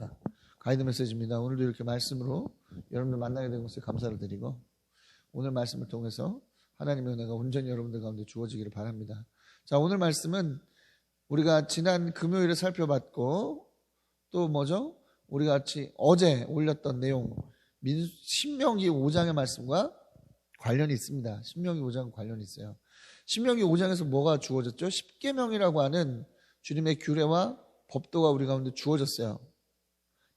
안녕하십니까. 가이드 메시지입니다. 오늘도 이렇게 말씀으로 여러분들 만나게 된 것에 감사를 드리고 오늘 말씀을 통해서 하나님의 은혜가 온전히 여러분들 가운데 주어지기를 바랍니다. 자, 오늘 말씀은 우리가 지난 금요일에 살펴봤고 또 뭐죠? 우리가 같이 어제 올렸던 내용 신명기 5장의 말씀과 관련이 있습니다. 신명기 5장 관련이 있어요. 신명기 5장에서 뭐가 주어졌죠? 십계명이라고 하는 주님의 규례와 법도가 우리 가운데 주어졌어요.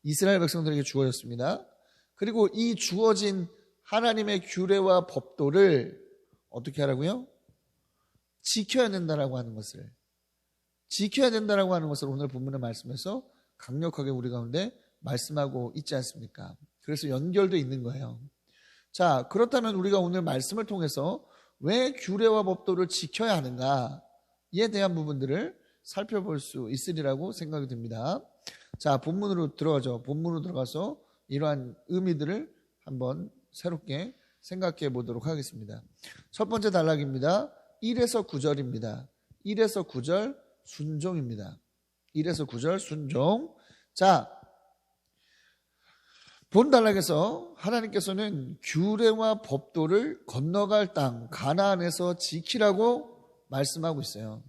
이스라엘 백성들에게 주어졌습니다. 그리고 이 주어진 하나님의 규례와 법도를 어떻게 하라고요? 지켜야 된다라고 하는 것을 오늘 본문의 말씀에서 강력하게 우리 가운데 말씀하고 있지 않습니까? 그래서 연결되어 있는 거예요. 자, 그렇다면 우리가 오늘 말씀을 통해서 왜 규례와 법도를 지켜야 하는가에 대한 부분들을 살펴볼 수 있으리라고 생각이 듭니다. 자, 본문으로 들어가죠. 본문으로 들어가서 이러한 의미들을 한번 새롭게 생각해 보도록 하겠습니다. 첫 번째 단락입니다. 1에서 9절입니다. 1에서 9절 순종입니다. 1에서 9절 순종. 자, 본 단락에서 하나님께서는 규례와 법도를 건너갈 땅 가나안에서 지키라고 말씀하고 있어요.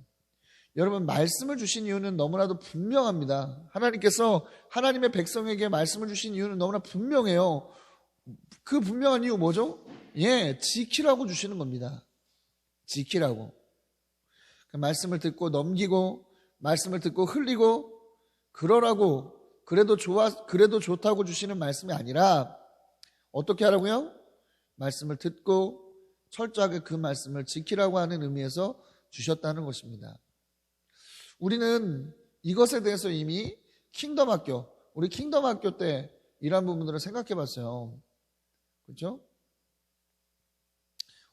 여러분, 말씀을 주신 이유는 너무나도 분명합니다. 하나님께서 하나님의 백성에게 말씀을 주신 이유는 너무나 분명해요. 그 분명한 이유 뭐죠? 지키라고 주시는 겁니다. 지키라고. 말씀을 듣고 넘기고 말씀을 듣고 흘리고 그러라고 그래도 좋다고 주시는 말씀이 아니라 어떻게 하라고요? 말씀을 듣고 철저하게 그 말씀을 지키라고 하는 의미에서 주셨다는 것입니다. 우리는 이것에 대해서 이미 우리 킹덤 학교 때 이러한 부분들을 생각해 봤어요. 그렇죠?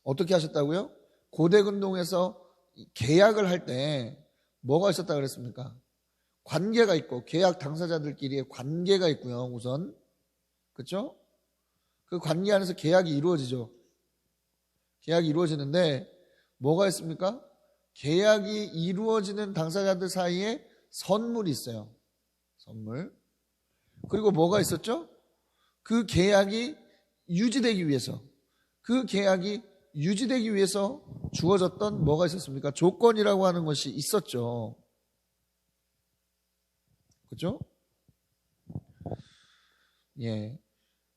어떻게 하셨다고요? 고대근동에서 계약을 할 때 뭐가 있었다 그랬습니까? 관계가 있고 계약 당사자들끼리의 관계가 있고요. 우선 그렇죠? 그 관계 안에서 계약이 이루어지죠. 계약이 이루어지는데 뭐가 있습니까? 계약이 이루어지는 당사자들 사이에 선물이 있어요. 선물. 그리고 뭐가 있었죠? 그 계약이 유지되기 위해서 주어졌던 뭐가 있었습니까? 조건이라고 하는 것이 있었죠. 그렇죠?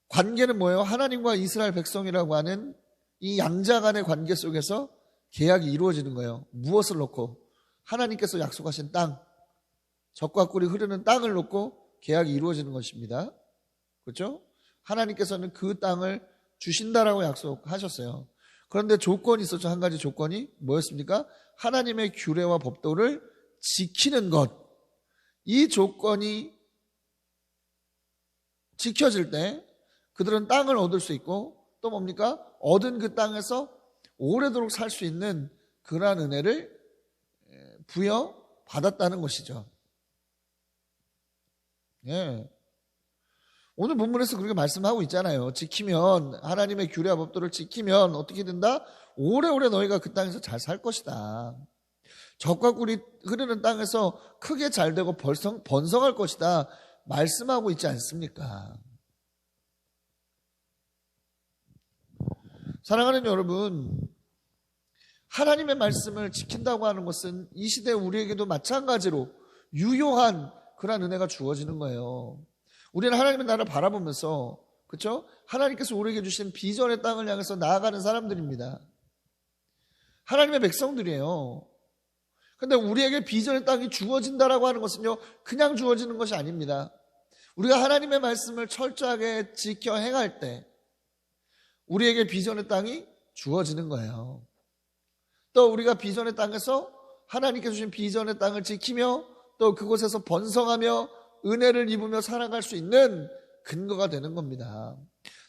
관계는 뭐예요? 하나님과 이스라엘 백성이라고 하는 이 양자 간의 관계 속에서 계약이 이루어지는 거예요. 무엇을 놓고? 하나님께서 약속하신 땅, 젖과 꿀이 흐르는 땅을 놓고 계약이 이루어지는 것입니다. 그렇죠? 하나님께서는 그 땅을 주신다라고 약속하셨어요. 그런데 조건이 있었죠. 한 가지 조건이 뭐였습니까? 하나님의 규례와 법도를 지키는 것. 이 조건이 지켜질 때 그들은 땅을 얻을 수 있고 또 뭡니까? 얻은 그 땅에서 오래도록 살 수 있는 그러한 은혜를 부여받았다는 것이죠. 오늘 본문에서 그렇게 말씀하고 있잖아요. 지키면, 하나님의 규례와 법도를 지키면 어떻게 된다? 오래오래 너희가 그 땅에서 잘 살 것이다. 젖과 꿀이 흐르는 땅에서 크게 잘 되고 번성할 것이다. 말씀하고 있지 않습니까? 사랑하는 여러분, 하나님의 말씀을 지킨다고 하는 것은 이 시대 우리에게도 마찬가지로 유효한 그런 은혜가 주어지는 거예요. 우리는 하나님의 나라를 바라보면서, 그렇죠? 하나님께서 우리에게 주신 비전의 땅을 향해서 나아가는 사람들입니다. 하나님의 백성들이에요. 그런데 우리에게 비전의 땅이 주어진다라고 하는 것은요, 그냥 주어지는 것이 아닙니다. 우리가 하나님의 말씀을 철저하게 지켜 행할 때 우리에게 비전의 땅이 주어지는 거예요. 또 우리가 비전의 땅에서 하나님께서 주신 비전의 땅을 지키며 또 그곳에서 번성하며 은혜를 입으며 살아갈 수 있는 근거가 되는 겁니다.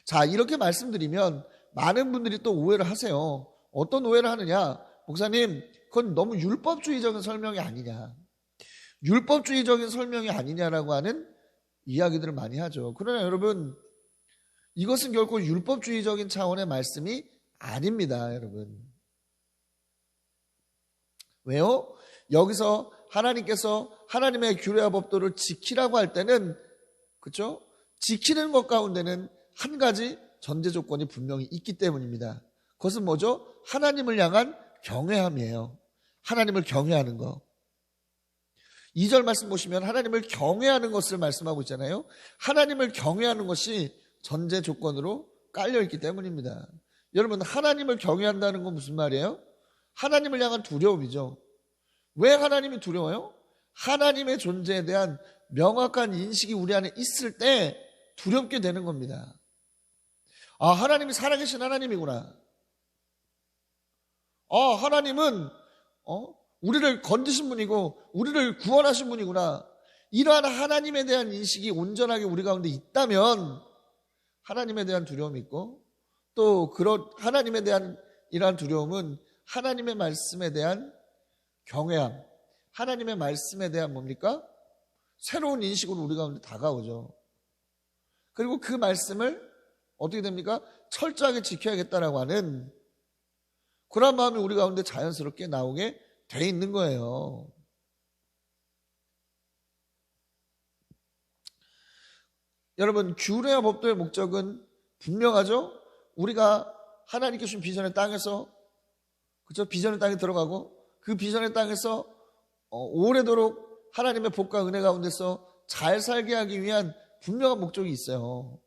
자, 이렇게 말씀드리면 많은 분들이 또 오해를 하세요. 어떤 오해를 하느냐? 목사님, 그건 너무 율법주의적인 설명이 아니냐. 율법주의적인 설명이 아니냐라고 하는 이야기들을 많이 하죠. 그러나 여러분, 이것은 결코 율법주의적인 차원의 말씀이 아닙니다, 여러분. 왜요? 여기서 하나님께서 하나님의 규례와 법도를 지키라고 할 때는 그렇죠? 지키는 것 가운데는 한 가지 전제 조건이 분명히 있기 때문입니다. 그것은 뭐죠? 하나님을 향한 경외함이에요. 하나님을 경외하는 거. 2절 말씀 보시면 하나님을 경외하는 것을 말씀하고 있잖아요. 하나님을 경외하는 것이 전제 조건으로 깔려있기 때문입니다. 여러분, 하나님을 경외한다는 건 무슨 말이에요? 하나님을 향한 두려움이죠. 왜 하나님이 두려워요? 하나님의 존재에 대한 명확한 인식이 우리 안에 있을 때 두렵게 되는 겁니다. 아, 하나님이 살아계신 하나님이구나. 아, 하나님은 우리를 건지신 분이고 우리를 구원하신 분이구나. 이러한 하나님에 대한 인식이 온전하게 우리 가운데 있다면 하나님에 대한 두려움이 있고, 또 그런 하나님에 대한 이러한 두려움은 하나님의 말씀에 대한 경외함, 하나님의 말씀에 대한 뭡니까? 새로운 인식으로 우리 가운데 다가오죠. 그리고 그 말씀을 어떻게 됩니까? 철저하게 지켜야겠다라고 하는 그런 마음이 우리 가운데 자연스럽게 나오게 돼 있는 거예요. 여러분, 규례와 법도의 목적은 분명하죠? 우리가 하나님께 주신 비전의 땅에서, 그렇죠? 비전의 땅에 들어가고 그 비전의 땅에서 오래도록 하나님의 복과 은혜 가운데서 잘 살게 하기 위한 분명한 목적이 있어요.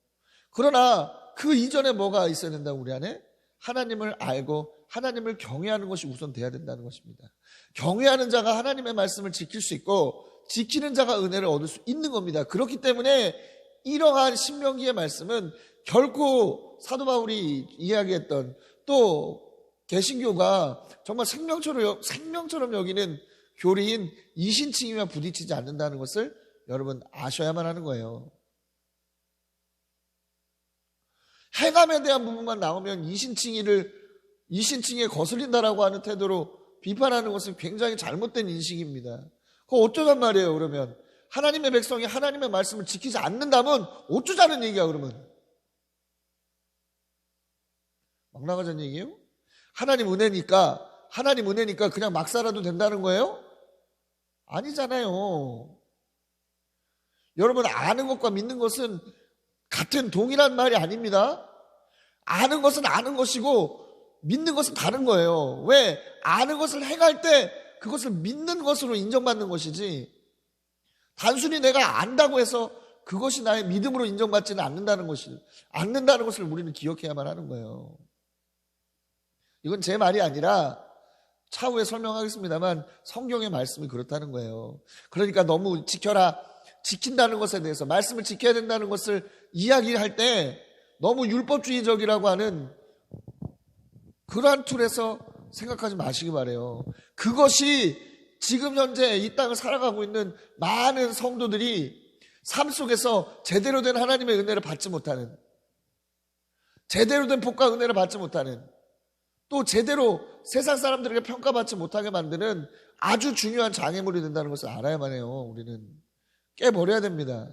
그러나 그 이전에 뭐가 있어야 된다고 우리 안에? 하나님을 알고 하나님을 경외하는 것이 우선 돼야 된다는 것입니다. 경외하는 자가 하나님의 말씀을 지킬 수 있고 지키는 자가 은혜를 얻을 수 있는 겁니다. 그렇기 때문에 이러한 신명기의 말씀은 결코 사도 바울이 이야기했던, 또 개신교가 정말 생명처럼 여기는 교리인 이신칭의와 부딪히지 않는다는 것을 여러분 아셔야만 하는 거예요. 행함에 대한 부분만 나오면 이신칭의에 거슬린다라고 하는 태도로 비판하는 것은 굉장히 잘못된 인식입니다. 그거 어쩌단 말이에요, 그러면. 하나님의 백성이 하나님의 말씀을 지키지 않는다면 어쩌자는 얘기야, 그러면. 막 나가자는 얘기예요? 하나님 은혜니까 그냥 막 살아도 된다는 거예요? 아니잖아요. 여러분, 아는 것과 믿는 것은 같은 동일한 말이 아닙니다. 아는 것은 아는 것이고 믿는 것은 다른 거예요. 왜? 아는 것을 행할 때 그것을 믿는 것으로 인정받는 것이지, 단순히 내가 안다고 해서 그것이 나의 믿음으로 인정받지는 않는다는 것을 우리는 기억해야만 하는 거예요. 이건 제 말이 아니라 차후에 설명하겠습니다만 성경의 말씀이 그렇다는 거예요. 그러니까 너무 지킨다는 것에 대해서, 말씀을 지켜야 된다는 것을 이야기할 때 너무 율법주의적이라고 하는 그러한 툴에서 생각하지 마시기 바라요. 그것이 지금 현재 이 땅을 살아가고 있는 많은 성도들이 삶 속에서 제대로 된 하나님의 은혜를 받지 못하는, 제대로 된 복과 은혜를 받지 못하는, 또 제대로 세상 사람들에게 평가받지 못하게 만드는 아주 중요한 장애물이 된다는 것을 알아야만 해요. 우리는 깨버려야 됩니다.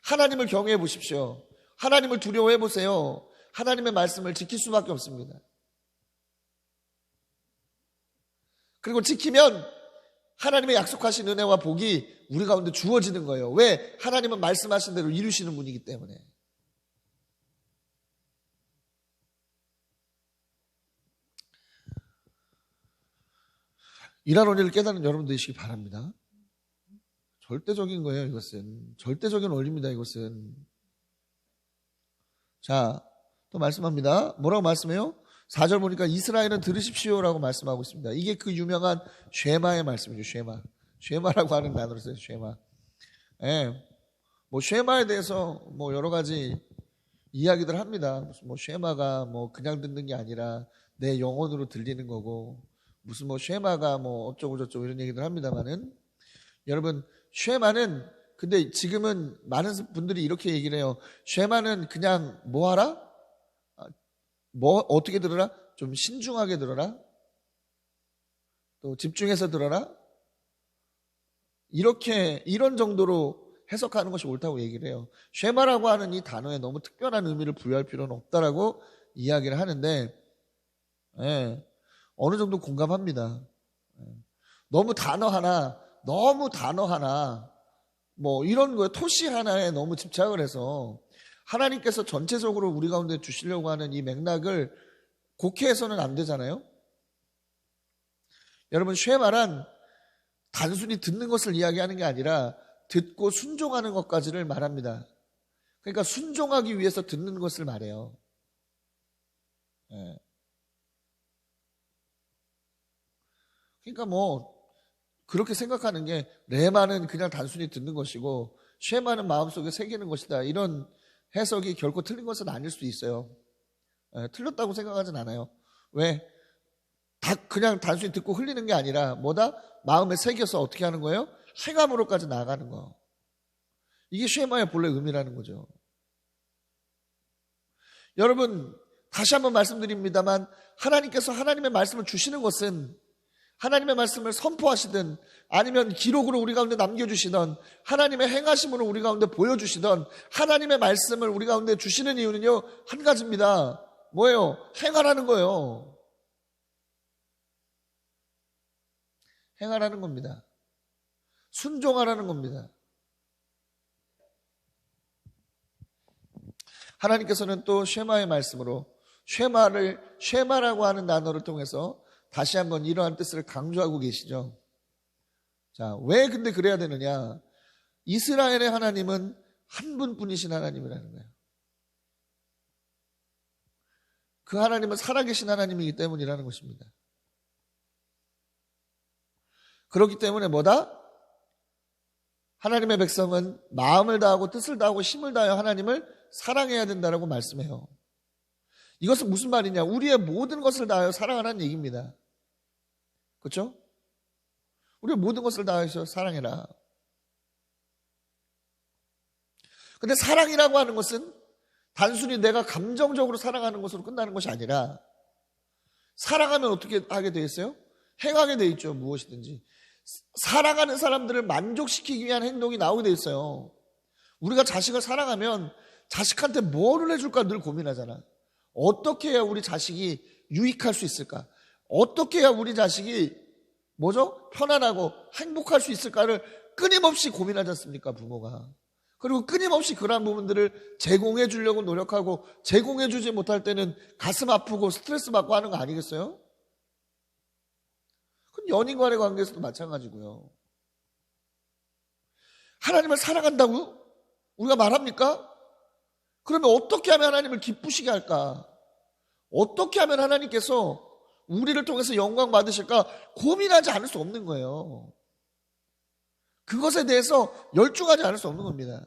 하나님을 경외해 보십시오. 하나님을 두려워해 보세요. 하나님의 말씀을 지킬 수밖에 없습니다. 그리고 지키면 하나님의 약속하신 은혜와 복이 우리 가운데 주어지는 거예요. 왜? 하나님은 말씀하신 대로 이루시는 분이기 때문에. 이러한 원리를 깨닫는 여러분 되시기 바랍니다. 절대적인 거예요, 이것은. 절대적인 원리입니다, 이것은. 자, 또 말씀합니다. 뭐라고 말씀해요? 4절 보니까 이스라엘은 들으십시오라고 말씀하고 있습니다. 이게 그 유명한 쉐마의 말씀이죠, 쉐마. 쉐마라고 하는 단어로 써요, 쉐마. 예. 뭐 쉐마에 대해서 뭐 여러 가지 이야기들 합니다. 무슨 뭐 쉐마가 뭐 그냥 듣는 게 아니라 내 영혼으로 들리는 거고, 무슨 뭐 쉐마가 뭐 어쩌고 저쩌고 이런 얘기들 합니다만은, 여러분, 쉐마는, 근데 지금은 많은 분들이 이렇게 얘기를 해요. 쉐마는 그냥 뭐 하라? 뭐 어떻게 들어라? 좀 신중하게 들어라. 또 집중해서 들어라. 이런 정도로 해석하는 것이 옳다고 얘기를 해요. 쉐마라고 하는 이 단어에 너무 특별한 의미를 부여할 필요는 없다라고 이야기를 하는데, 예, 어느 정도 공감합니다. 너무 단어 하나 뭐 이런 거에 토시 하나에 너무 집착을 해서 하나님께서 전체적으로 우리 가운데 주시려고 하는 이 맥락을 곡해해서는 안 되잖아요. 여러분, 쉐마란 단순히 듣는 것을 이야기하는 게 아니라 듣고 순종하는 것까지를 말합니다. 그러니까 순종하기 위해서 듣는 것을 말해요. 예. 그러니까 뭐 그렇게 생각하는 게 레마는 그냥 단순히 듣는 것이고 쉐마는 마음속에 새기는 것이다, 이런 해석이 결코 틀린 것은 아닐 수 있어요. 틀렸다고 생각하진 않아요. 왜? 그냥 단순히 듣고 흘리는 게 아니라 뭐다? 마음에 새겨서 어떻게 하는 거예요? 행함으로까지 나아가는 거. 이게 쉐마의 본래 의미라는 거죠. 여러분, 다시 한번 말씀드립니다만 하나님께서 하나님의 말씀을 주시는 것은 하나님의 말씀을 선포하시든 아니면 기록으로 우리 가운데 남겨주시던 하나님의 행하심으로 우리 가운데 보여주시던 하나님의 말씀을 우리 가운데 주시는 이유는요, 한 가지입니다. 뭐예요? 행하라는 거예요. 행하라는 겁니다. 순종하라는 겁니다. 하나님께서는 또 쉐마의 말씀으로 쉐마라고 하는 단어를 통해서 다시 한번 이러한 뜻을 강조하고 계시죠. 자, 왜 근데 그래야 되느냐? 이스라엘의 하나님은 한 분뿐이신 하나님이라는 거예요. 그 하나님은 살아계신 하나님이기 때문이라는 것입니다. 그렇기 때문에 뭐다? 하나님의 백성은 마음을 다하고 뜻을 다하고 힘을 다하여 하나님을 사랑해야 된다라고 말씀해요. 이것은 무슨 말이냐? 우리의 모든 것을 다하여 사랑하라는 얘기입니다. 그렇죠? 우리의 모든 것을 다해서 사랑해라. 근데 사랑이라고 하는 것은 단순히 내가 감정적으로 사랑하는 것으로 끝나는 것이 아니라 사랑하면 어떻게 하게 돼 있어요? 행하게 돼 있죠. 무엇이든지. 사랑하는 사람들을 만족시키기 위한 행동이 나오게 돼 있어요. 우리가 자식을 사랑하면 자식한테 뭐를 해줄까 늘 고민하잖아. 어떻게 해야 우리 자식이 유익할 수 있을까? 어떻게 해야 우리 자식이 뭐죠? 편안하고 행복할 수 있을까를 끊임없이 고민하지 않습니까? 부모가. 그리고 끊임없이 그러한 부분들을 제공해 주려고 노력하고 제공해 주지 못할 때는 가슴 아프고 스트레스 받고 하는 거 아니겠어요? 그건 연인 간의 관계에서도 마찬가지고요. 하나님을 사랑한다고 우리가 말합니까? 그러면 어떻게 하면 하나님을 기쁘시게 할까? 어떻게 하면 하나님께서 우리를 통해서 영광 받으실까 고민하지 않을 수 없는 거예요. 그것에 대해서 열중하지 않을 수 없는 겁니다.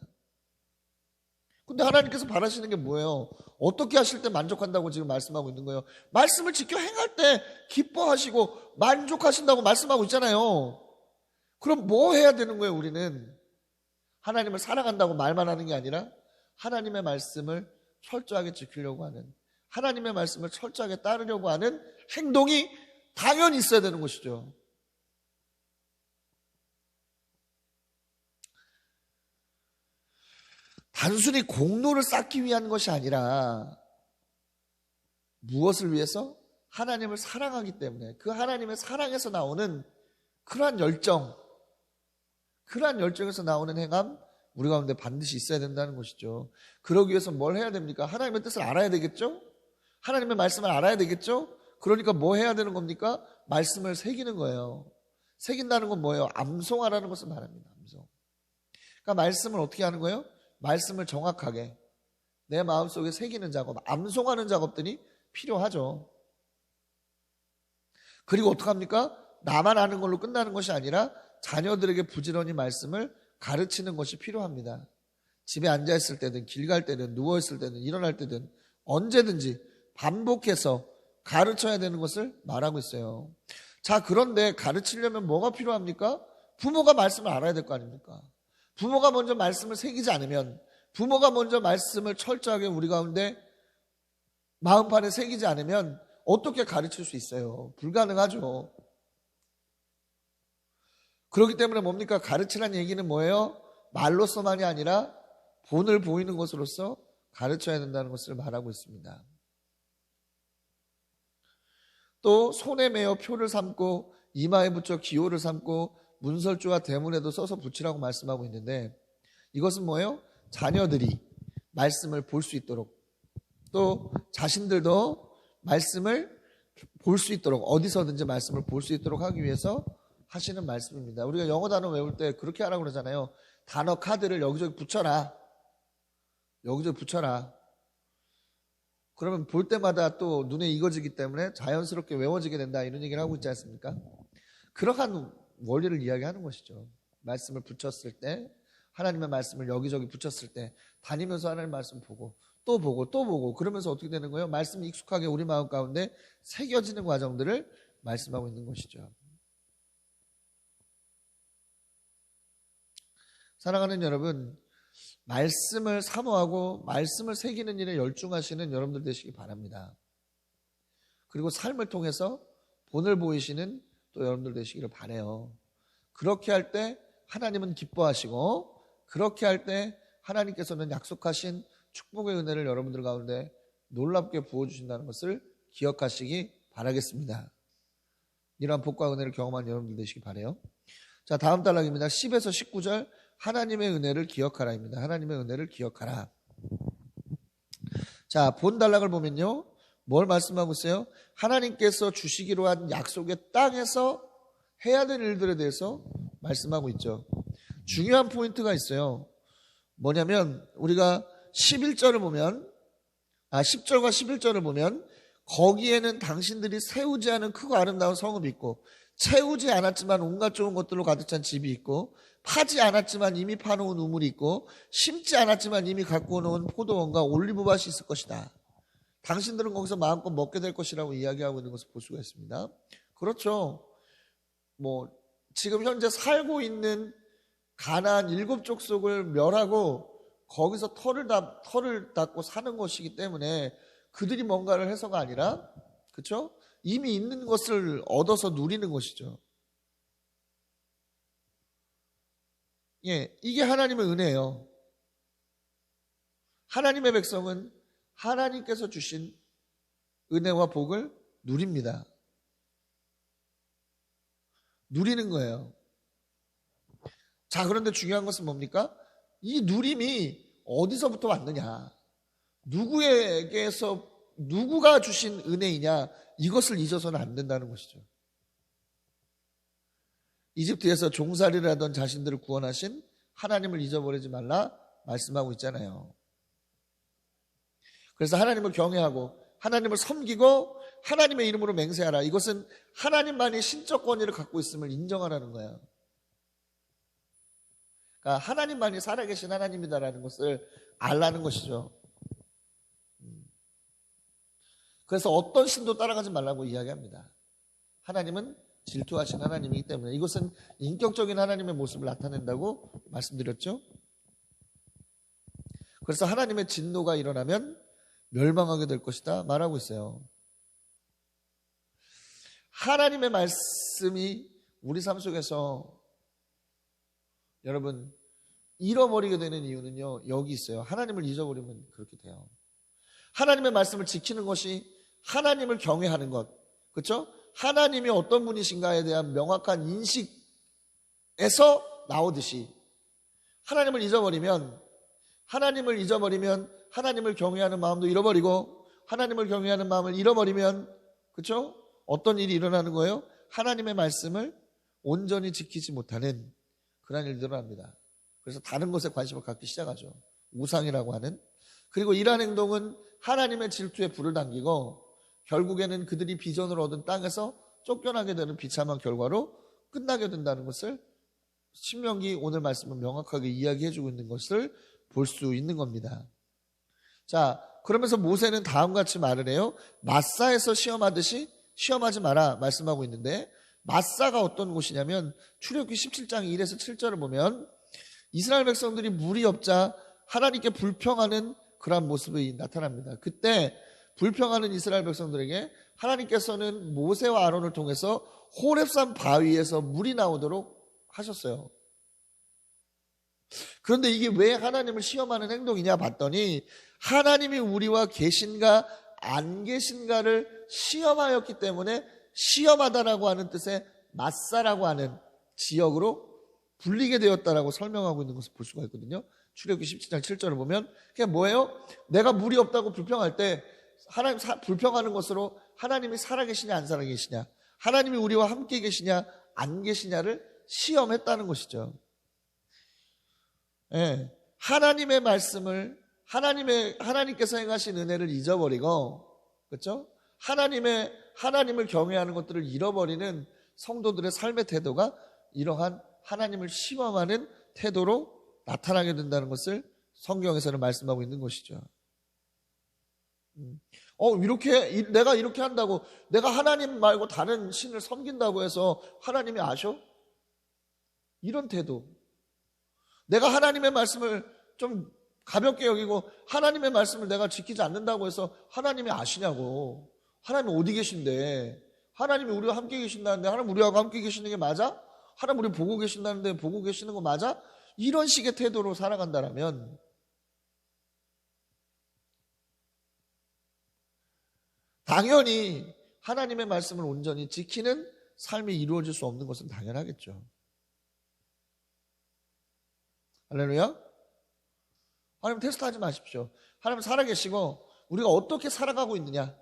근데 하나님께서 바라시는 게 뭐예요? 어떻게 하실 때 만족한다고 지금 말씀하고 있는 거예요? 말씀을 지켜 행할 때 기뻐하시고 만족하신다고 말씀하고 있잖아요. 그럼 뭐 해야 되는 거예요, 우리는? 하나님을 사랑한다고 말만 하는 게 아니라 하나님의 말씀을 철저하게 지키려고 하는, 하나님의 말씀을 철저하게 따르려고 하는 행동이 당연히 있어야 되는 것이죠. 단순히 공로를 쌓기 위한 것이 아니라 무엇을 위해서? 하나님을 사랑하기 때문에 그 하나님의 사랑에서 나오는 그러한 열정, 그러한 열정에서 나오는 행함, 우리 가운데 반드시 있어야 된다는 것이죠. 그러기 위해서 뭘 해야 됩니까? 하나님의 뜻을 알아야 되겠죠? 하나님의 말씀을 알아야 되겠죠? 그러니까 뭐 해야 되는 겁니까? 말씀을 새기는 거예요. 새긴다는 건 뭐예요? 암송하라는 것을 말합니다. 암송. 그러니까 말씀을 어떻게 하는 거예요? 말씀을 정확하게 내 마음속에 새기는 작업, 암송하는 작업들이 필요하죠. 그리고 어떡합니까? 나만 아는 걸로 끝나는 것이 아니라 자녀들에게 부지런히 말씀을 가르치는 것이 필요합니다. 집에 앉아있을 때든 길 갈 때든 누워있을 때든 일어날 때든 언제든지 반복해서 가르쳐야 되는 것을 말하고 있어요. 자, 그런데 가르치려면 뭐가 필요합니까? 부모가 말씀을 알아야 될 거 아닙니까? 부모가 먼저 말씀을 새기지 않으면, 부모가 먼저 말씀을 철저하게 우리 가운데 마음판에 새기지 않으면 어떻게 가르칠 수 있어요? 불가능하죠. 그렇기 때문에 뭡니까? 가르치라는 얘기는 뭐예요? 말로서만이 아니라 본을 보이는 것으로서 가르쳐야 된다는 것을 말하고 있습니다. 또 손에 메어 표를 삼고 이마에 붙여 기호를 삼고 문설주와 대문에도 써서 붙이라고 말씀하고 있는데, 이것은 뭐예요? 자녀들이 말씀을 볼 수 있도록, 또 자신들도 말씀을 볼 수 있도록, 어디서든지 말씀을 볼 수 있도록 하기 위해서 하시는 말씀입니다. 우리가 영어 단어 외울 때 그렇게 하라고 그러잖아요. 단어 카드를 여기저기 붙여라. 여기저기 붙여라. 그러면 볼 때마다 또 눈에 익어지기 때문에 자연스럽게 외워지게 된다, 이런 얘기를 하고 있지 않습니까? 그러한 원리를 이야기하는 것이죠. 말씀을 붙였을 때, 하나님의 말씀을 여기저기 붙였을 때 다니면서 하나님의 말씀 보고 또 보고 또 보고, 그러면서 어떻게 되는 거예요? 말씀이 익숙하게 우리 마음 가운데 새겨지는 과정들을 말씀하고 있는 것이죠. 사랑하는 여러분, 말씀을 사모하고 말씀을 새기는 일에 열중하시는 여러분들 되시기 바랍니다. 그리고 삶을 통해서 본을 보이시는 또 여러분들 되시기를 바라요. 그렇게 할 때 하나님은 기뻐하시고, 그렇게 할 때 하나님께서는 약속하신 축복의 은혜를 여러분들 가운데 놀랍게 부어주신다는 것을 기억하시기 바라겠습니다. 이러한 복과 은혜를 경험한 여러분들 되시기 바라요. 자, 다음 단락입니다. 10에서 19절, 하나님의 은혜를 기억하라입니다. 하나님의 은혜를 기억하라. 자, 본 단락을 보면요, 뭘 말씀하고 있어요? 하나님께서 주시기로 한 약속의 땅에서 해야 될 일들에 대해서 말씀하고 있죠. 중요한 포인트가 있어요. 뭐냐면, 우리가 11절을 보면, 10절과 11절을 보면, 거기에는 당신들이 세우지 않은 크고 아름다운 성읍이 있고, 채우지 않았지만 온갖 좋은 것들로 가득 찬 집이 있고, 파지 않았지만 이미 파놓은 우물이 있고, 심지 않았지만 이미 갖고 놓은 포도원과 올리브밭이 있을 것이다. 당신들은 거기서 마음껏 먹게 될 것이라고 이야기하고 있는 것을 볼 수가 있습니다. 그렇죠. 지금 현재 살고 있는 가나안 7족속을 멸하고 거기서 터를 닫고 사는 것이기 때문에 그들이 뭔가를 해서가 아니라, 그렇죠? 이미 있는 것을 얻어서 누리는 것이죠. 예, 이게 하나님의 은혜예요. 하나님의 백성은 하나님께서 주신 은혜와 복을 누립니다. 누리는 거예요. 자, 그런데 중요한 것은 뭡니까? 이 누림이 어디서부터 왔느냐? 누구가 주신 은혜이냐? 이것을 잊어서는 안 된다는 것이죠. 이집트에서 종살이를 하던 자신들을 구원하신 하나님을 잊어버리지 말라 말씀하고 있잖아요. 그래서 하나님을 경외하고 하나님을 섬기고 하나님의 이름으로 맹세하라. 이것은 하나님만이 신적 권위를 갖고 있음을 인정하라는 거예요. 그러니까 하나님만이 살아계신 하나님이다라는 것을 알라는 것이죠. 그래서 어떤 신도 따라가지 말라고 이야기합니다. 하나님은 질투하신 하나님이기 때문에, 이것은 인격적인 하나님의 모습을 나타낸다고 말씀드렸죠. 그래서 하나님의 진노가 일어나면 멸망하게 될 것이다 말하고 있어요. 하나님의 말씀이 우리 삶 속에서 여러분 잃어버리게 되는 이유는요, 여기 있어요. 하나님을 잊어버리면 그렇게 돼요. 하나님의 말씀을 지키는 것이 하나님을 경외하는 것, 그렇죠? 하나님이 어떤 분이신가에 대한 명확한 인식에서 나오듯이, 하나님을 잊어버리면 하나님을 경외하는 마음도 잃어버리고, 하나님을 경외하는 마음을 잃어버리면, 그렇죠? 어떤 일이 일어나는 거예요? 하나님의 말씀을 온전히 지키지 못하는 그런 일들을 합니다. 그래서 다른 것에 관심을 갖기 시작하죠. 우상이라고 하는. 그리고 이러한 행동은 하나님의 질투에 불을 당기고 결국에는 그들이 비전을 얻은 땅에서 쫓겨나게 되는 비참한 결과로 끝나게 된다는 것을 신명기 오늘 말씀은 명확하게 이야기해주고 있는 것을 볼 수 있는 겁니다. 자, 그러면서 모세는 다음과 같이 말을 해요. 마사에서 시험하듯이 시험하지 마라 말씀하고 있는데, 마사가 어떤 곳이냐면 출애굽기 17장 1에서 7절을 보면 이스라엘 백성들이 물이 없자 하나님께 불평하는 그러한 모습이 나타납니다. 그때 불평하는 이스라엘 백성들에게 하나님께서는 모세와 아론을 통해서 호렙산 바위에서 물이 나오도록 하셨어요. 그런데 이게 왜 하나님을 시험하는 행동이냐 봤더니, 하나님이 우리와 계신가 안 계신가를 시험하였기 때문에, 시험하다라고 하는 뜻의 마사라고 하는 지역으로 불리게 되었다라고 설명하고 있는 것을 볼 수가 있거든요. 출애굽기 17장 7절을 보면 그게 뭐예요? 내가 물이 없다고 불평할 때 하나님 불평하는 것으로 하나님이 살아계시냐 안 살아계시냐, 하나님이 우리와 함께 계시냐 안 계시냐를 시험했다는 것이죠. 예, 하나님의 말씀을 하나님께서 행하신 은혜를 잊어버리고, 그렇죠? 하나님을 경외하는 것들을 잃어버리는 성도들의 삶의 태도가 이러한 하나님을 시험하는 태도로 나타나게 된다는 것을 성경에서는 말씀하고 있는 것이죠. 내가 이렇게 한다고, 내가 하나님 말고 다른 신을 섬긴다고 해서 하나님이 아셔? 이런 태도. 내가 하나님의 말씀을 좀 가볍게 여기고 하나님의 말씀을 내가 지키지 않는다고 해서 하나님이 아시냐고. 하나님이 어디 계신데? 하나님이 우리와 함께 계신다는데 하나님 우리와 함께 계시는 게 맞아? 하나님 우리 보고 계신다는데 보고 계시는 거 맞아? 이런 식의 태도로 살아간다면 당연히 하나님의 말씀을 온전히 지키는 삶이 이루어질 수 없는 것은 당연하겠죠. 할렐루야. 하나님 테스트하지 마십시오. 하나님 살아계시고 우리가 어떻게 살아가고 있느냐,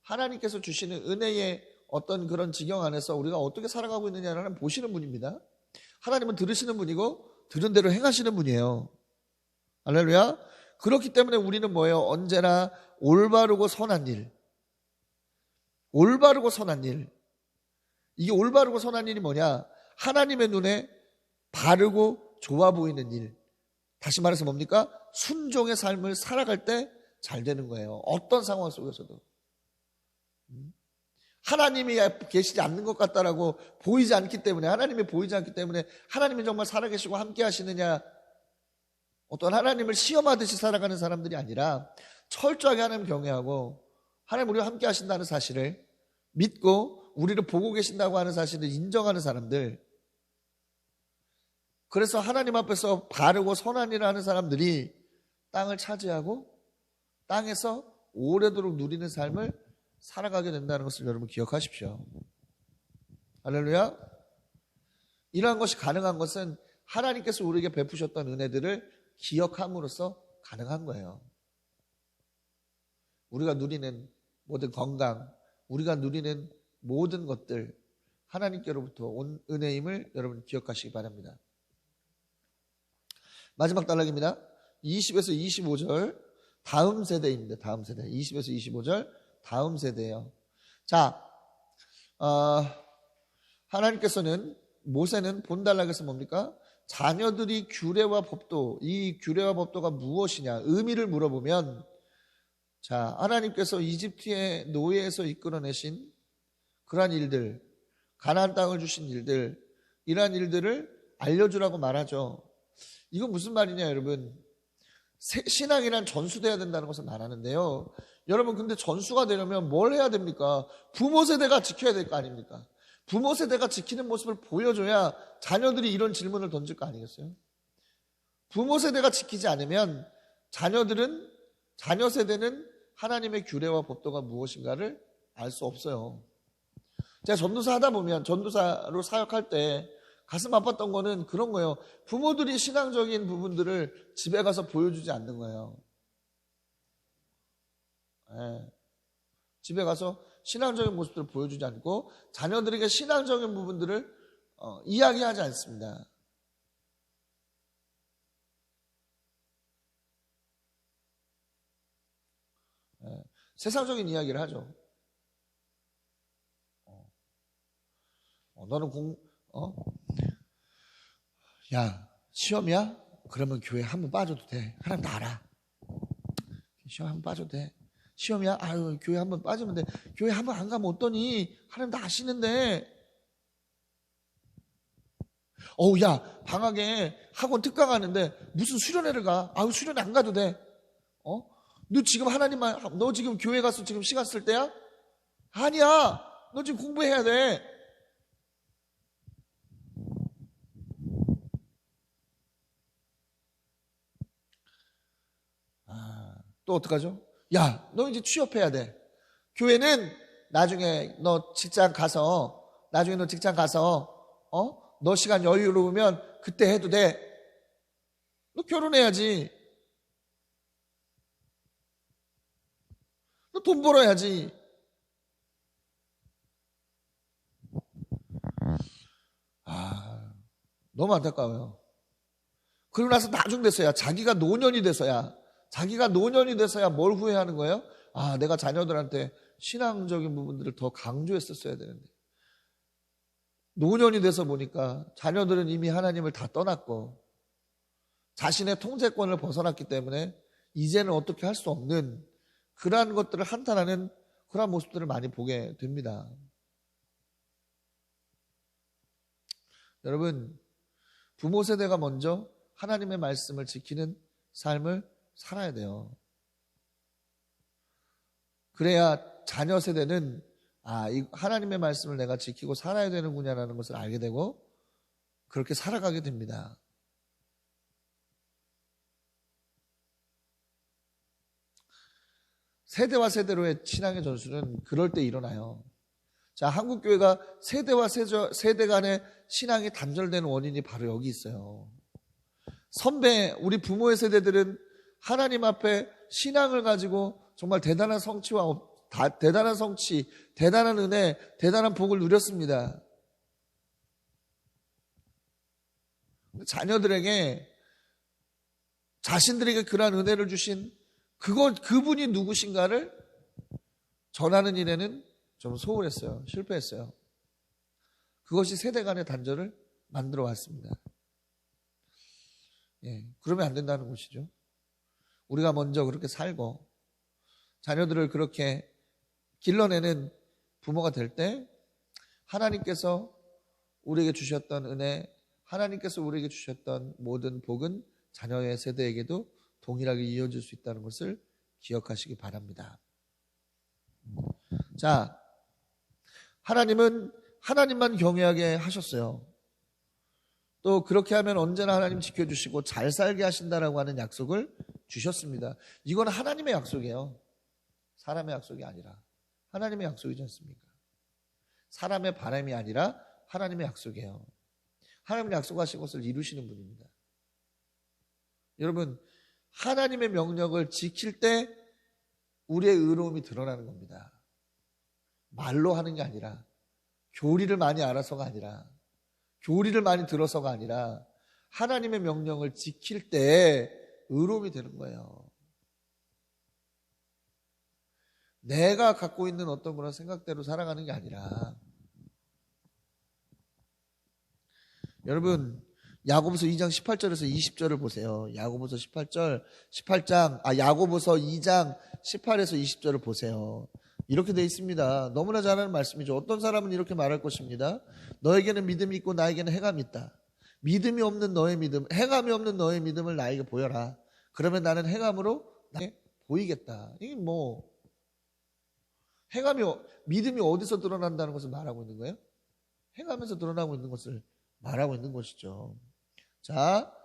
하나님께서 주시는 은혜의 어떤 그런 지경 안에서 우리가 어떻게 살아가고 있느냐를 하나님 보시는 분입니다. 하나님은 들으시는 분이고 들은 대로 행하시는 분이에요. 할렐루야. 그렇기 때문에 우리는 뭐예요? 언제나 올바르고 선한 일, 올바르고 선한 일. 이게 올바르고 선한 일이 뭐냐? 하나님의 눈에 바르고 좋아 보이는 일. 다시 말해서 뭡니까? 순종의 삶을 살아갈 때 잘 되는 거예요. 어떤 상황 속에서도. 하나님이 계시지 않는 것 같다라고 보이지 않기 때문에, 하나님이 보이지 않기 때문에 하나님이 정말 살아계시고 함께 하시느냐, 어떤 하나님을 시험하듯이 살아가는 사람들이 아니라 철저하게 하나님 경외하고 하나님 우리와 함께 하신다는 사실을 믿고 우리를 보고 계신다고 하는 사실을 인정하는 사람들, 그래서 하나님 앞에서 바르고 선한 일을 하는 사람들이 땅을 차지하고 땅에서 오래도록 누리는 삶을 살아가게 된다는 것을 여러분 기억하십시오. 할렐루야. 이러한 것이 가능한 것은 하나님께서 우리에게 베푸셨던 은혜들을 기억함으로써 가능한 거예요. 우리가 누리는 모든 건강, 우리가 누리는 모든 것들 하나님께로부터 온 은혜임을 여러분 기억하시기 바랍니다. 마지막 단락입니다. 20에서 25절 다음 세대입니다. 다음 세대. 20에서 25절 다음 세대예요. 자, 하나님께서는 모세는 본단락에서 뭡니까? 자녀들이 규례와 법도, 이 규례와 법도가 무엇이냐 의미를 물어보면, 자, 하나님께서 이집트의 노예에서 이끌어내신 그러한 일들, 가나안 땅을 주신 일들, 이러한 일들을 알려주라고 말하죠. 이건 무슨 말이냐 여러분? 신앙이란 전수돼야 된다는 것을 말하는데요. 여러분 근데 전수가 되려면 뭘 해야 됩니까? 부모 세대가 지켜야 될 거 아닙니까? 부모 세대가 지키는 모습을 보여줘야 자녀들이 이런 질문을 던질 거 아니겠어요? 부모 세대가 지키지 않으면 자녀 세대는 하나님의 규례와 법도가 무엇인가를 알 수 없어요. 제가 전도사 하다 보면, 전도사로 사역할 때 가슴 아팠던 거는 그런 거예요. 부모들이 신앙적인 부분들을 집에 가서 보여주지 않는 거예요. 네. 집에 가서 신앙적인 모습들을 보여주지 않고 자녀들에게 신앙적인 부분들을 이야기하지 않습니다. 네. 세상적인 이야기를 하죠. 너는 야, 시험이야? 그러면 교회 한번 빠져도 돼. 하나님 다 알아. 시험 한번 빠져도 돼. 시험이야? 아유, 교회 한번 빠지면 돼. 교회 한번 안 가면 어떠니? 하나님 다 아시는데. 야, 방학에 학원 특강 가는데 무슨 수련회를 가? 아유, 수련회 안 가도 돼. 너 지금 너 지금 교회 가서 지금 시간 쓸 때야? 아니야. 너 지금 공부해야 돼. 또 어떡하죠? 야, 너 이제 취업해야 돼. 교회는 나중에 너 직장 가서 너 시간 여유로우면 그때 해도 돼. 너 결혼해야지. 너 돈 벌어야지. 너무 안타까워요. 그러고 나서 나중 돼서야, 자기가 노년이 돼서야 뭘 후회하는 거예요? 내가 자녀들한테 신앙적인 부분들을 더 강조했었어야 되는데. 노년이 돼서 보니까 자녀들은 이미 하나님을 다 떠났고 자신의 통제권을 벗어났기 때문에 이제는 어떻게 할 수 없는 그러한 것들을 한탄하는 그러한 모습들을 많이 보게 됩니다. 여러분, 부모 세대가 먼저 하나님의 말씀을 지키는 삶을 살아야 돼요. 그래야 자녀 세대는 이 하나님의 말씀을 내가 지키고 살아야 되는구나라는 것을 알게 되고 그렇게 살아가게 됩니다. 세대와 세대로의 신앙의 전술은 그럴 때 일어나요. 자, 한국교회가 세대와 세대 간의 신앙이 단절되는 원인이 바로 여기 있어요. 우리 부모의 세대들은 하나님 앞에 신앙을 가지고 정말 대단한 성취, 대단한 은혜, 대단한 복을 누렸습니다. 자신들에게 그러한 은혜를 주신 그분이 누구신가를 전하는 일에는 좀 소홀했어요. 실패했어요. 그것이 세대 간의 단절을 만들어 왔습니다. 그러면 안 된다는 것이죠. 우리가 먼저 그렇게 살고 자녀들을 그렇게 길러내는 부모가 될 때 하나님께서 우리에게 주셨던 은혜, 하나님께서 우리에게 주셨던 모든 복은 자녀의 세대에게도 동일하게 이어질 수 있다는 것을 기억하시기 바랍니다. 자, 하나님은 하나님만 경외하게 하셨어요. 또 그렇게 하면 언제나 하나님 지켜주시고 잘 살게 하신다라고 하는 약속을 주셨습니다. 이건 하나님의 약속이에요. 사람의 약속이 아니라 하나님의 약속이지 않습니까? 사람의 바람이 아니라 하나님의 약속이에요. 하나님 약속하신 것을 이루시는 분입니다. 여러분, 하나님의 명령을 지킬 때 우리의 의로움이 드러나는 겁니다. 말로 하는 게 아니라, 교리를 많이 알아서가 아니라, 교리를 많이 들어서가 아니라 하나님의 명령을 지킬 때 의로움이 되는 거예요. 내가 갖고 있는 어떤 그런 생각대로 살아가는 게 아니라. 여러분, 야고보서 2장 18절에서 20절을 보세요. 야고보서 2장 18에서 20절을 보세요. 이렇게 돼 있습니다. 너무나 잘 아는 말씀이죠. 어떤 사람은 이렇게 말할 것입니다. 너에게는 믿음이 있고 나에게는 행함이 있다. 믿음이 없는 너의 믿음, 행함이 없는 너의 믿음을 나에게 보여라. 그러면 나는 행함으로 나에게 보이겠다. 이게 믿음이 어디서 드러난다는 것을 말하고 있는 거예요? 행하면서 드러나고 있는 것을 말하고 있는 것이죠. 자,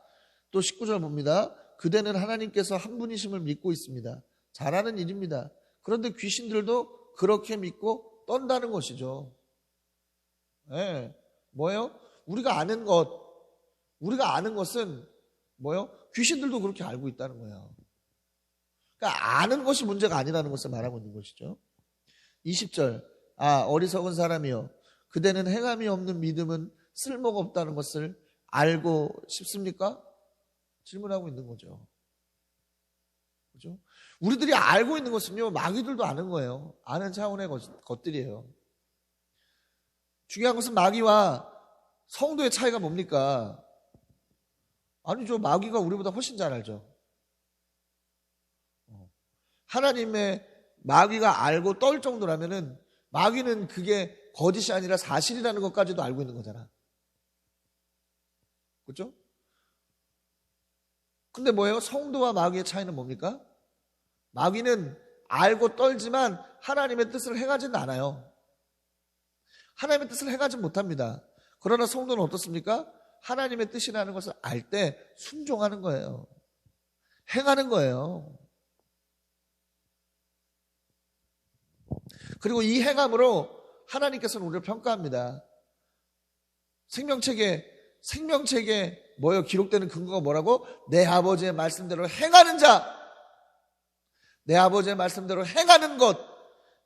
또 19절 봅니다. 그대는 하나님께서 한 분이심을 믿고 있습니다. 잘하는 일입니다. 그런데 귀신들도 그렇게 믿고 떤다는 것이죠. 뭐예요? 우리가 아는 것은 뭐예요? 귀신들도 그렇게 알고 있다는 거예요. 그러니까 아는 것이 문제가 아니라는 것을 말하고 있는 것이죠. 20절, 어리석은 사람이여, 그대는 행함이 없는 믿음은 쓸모가 없다는 것을 알고 싶습니까? 질문하고 있는 거죠. 그죠? 우리들이 알고 있는 것은요, 마귀들도 아는 거예요. 아는 차원의 것들이에요. 중요한 것은 마귀와 성도의 차이가 뭡니까? 아니죠. 마귀가 우리보다 훨씬 잘 알죠. 하나님의 마귀가 알고 떨 정도라면은 마귀는 그게 거짓이 아니라 사실이라는 것까지도 알고 있는 거잖아. 그렇죠? 근데 뭐예요? 성도와 마귀의 차이는 뭡니까? 마귀는 알고 떨지만 하나님의 뜻을 행하지는 않아요. 하나님의 뜻을 행하지 못합니다. 그러나 성도는 어떻습니까? 하나님의 뜻이라는 것을 알 때 순종하는 거예요. 행하는 거예요. 그리고 이 행함으로 하나님께서는 우리를 평가합니다. 생명책에 뭐요? 기록되는 근거가 뭐라고? 내 아버지의 말씀대로 행하는 자, 내 아버지의 말씀대로 행하는 것,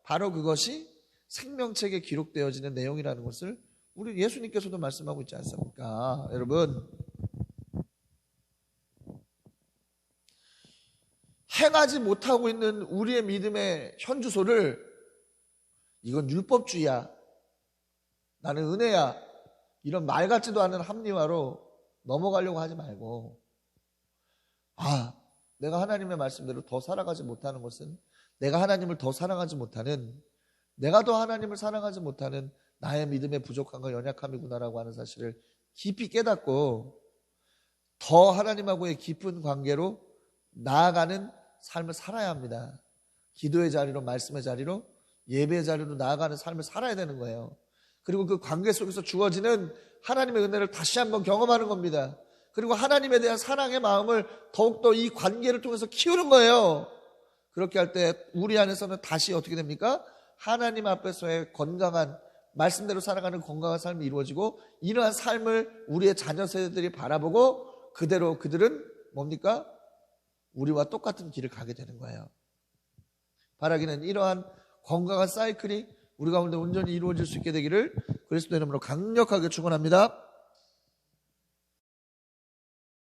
바로 그것이 생명책에 기록되어지는 내용이라는 것을 우리 예수님께서도 말씀하고 있지 않습니까? 여러분, 행하지 못하고 있는 우리의 믿음의 현주소를 이건 율법주의야, 나는 은혜야, 이런 말 같지도 않은 합리화로 넘어가려고 하지 말고, 내가 하나님의 말씀대로 더 살아가지 못하는 것은 내가 하나님을 더 사랑하지 못하는, 내가 더 하나님을 사랑하지 못하는 나의 믿음의 부족함과 연약함이구나라고 하는 사실을 깊이 깨닫고 더 하나님하고의 깊은 관계로 나아가는 삶을 살아야 합니다. 기도의 자리로, 말씀의 자리로, 예배의 자리로 나아가는 삶을 살아야 되는 거예요. 그리고 그 관계 속에서 주어지는 하나님의 은혜를 다시 한번 경험하는 겁니다. 그리고 하나님에 대한 사랑의 마음을 더욱더 이 관계를 통해서 키우는 거예요. 그렇게 할 때 우리 안에서는 다시 어떻게 됩니까? 하나님 앞에서의 건강한, 말씀대로 살아가는 건강한 삶이 이루어지고, 이러한 삶을 우리의 자녀 세대들이 바라보고 그대로 그들은 뭡니까? 우리와 똑같은 길을 가게 되는 거예요. 바라기는 이러한 건강한 사이클이 우리 가운데 온전히 이루어질 수 있게 되기를 그리스도의 이름으로 강력하게 축원합니다.